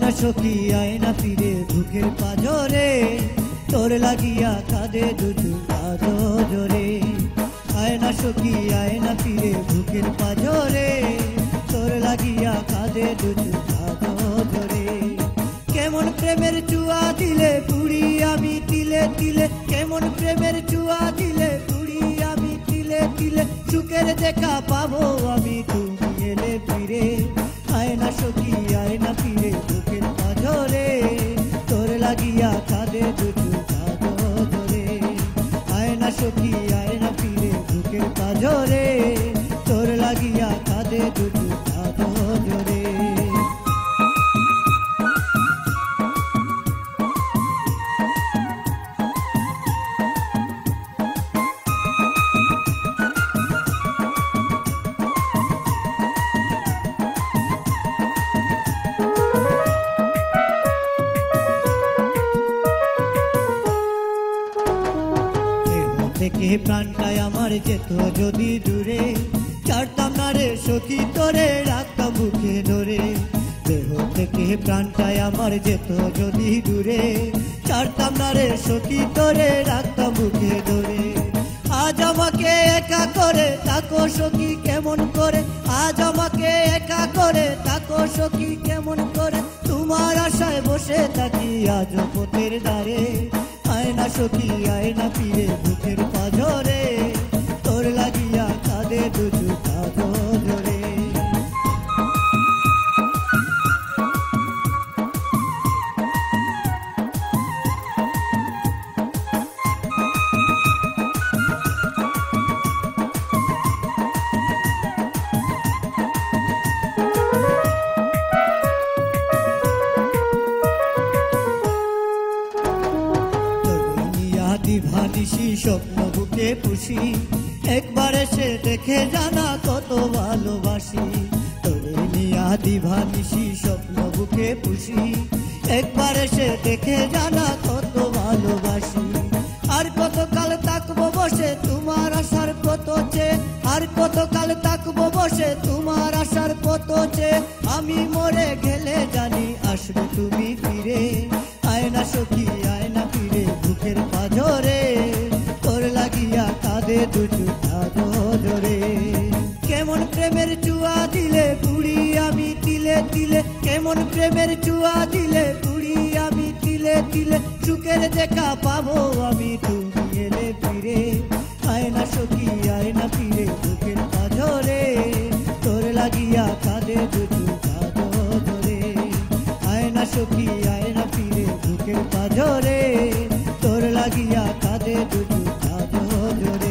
আয়না সখী আয়না ফিরে বুকের পাজরে, তোর লাগিয়া কাঁদে দুটো কাঁদো জোরে। আয়না সখী আয়না ফিরে বুকের পাজরে, তোর লাগিয়া কাঁদে দুটো কাঁদো জোরে। কেমন প্রেমের চুয়া দিলে পুড়ি আমি তিলে তিলে, কেমন প্রেমের চুয়া দিলে পুড়ি আমি তিলে তিলে। সুখের দেখা পাবো আমি তুমি এলে ফিরে, আয়না সখী আয়না ফিরে বুকের পাজরে, তোর লাগিয়া কাঁদে দুটো কাঁদো জোরে। আয়না সখী আয়না ফিরে বুকের পাজরে, তোর লাগিয়া কাঁদে দুটো কাঁদো জোরে। থেকে প্রাণটাই আমার যেত যদি দূরে, ছাড়তাম না রে সখী তোরে রাখতাম বুকে ধরে। দেহ থেকে প্রাণটাই আমার যেত যদি দূরে, ছাড়তাম না রে সখী তোরে রাখতাম বুকে ধরে। আজ আমাকে একা করে তাকো সখী কেমন করে, আজ আমাকে একা করে তাকো সখী কেমন করে। তোমার আশায় বসে থাকি আজ পথের ধারে, আয়না সখী আয়না ফিরে বুকের পাজরে, তোর লাগিয়া কাঁদে দুটো কাঁদো জোরে। ভানিসি স্বপ্ন বুকে পুষি, একবার এসে দেখে জানা কত ভালোবাসি। তোরে নিয়া দিভানিসি স্বপ্ন বুকে পুষি, একবার এসে দেখে জানা কত ভালোবাসি। আর কতকাল থাকবো বসে তোমার আশার কত চেয়ে, আর কতকাল থাকবো বসে তোমার আশার কত চেয়ে। আমি মরে গেলে জানি আসবে তুমি ফিরে, আয়না সখী আয়না ফিরে বুকের পাজরে, তোর লাগিয়া কাঁদে দুটো কাঁদো জোরে। কেমন প্রেমের চুয়া দিলে পুড়ি আমি তিলে তিলে, কেমন প্রেমের চুয়া দিলে পুড়ি আমি তিলে তিলে। সুখের দেখা পাবো আমি তুমি এলে ফিরে, আয়না সখী আয়না ফিরে বুকের পাজরে, তোর লাগিয়া কাঁদে দুটো কাঁদো জোরে। আয়না সখী আয়না ফিরে বুকের পাজরে, তোর লাগিয়া কাঁদে দুটো কাঁদো জোরে।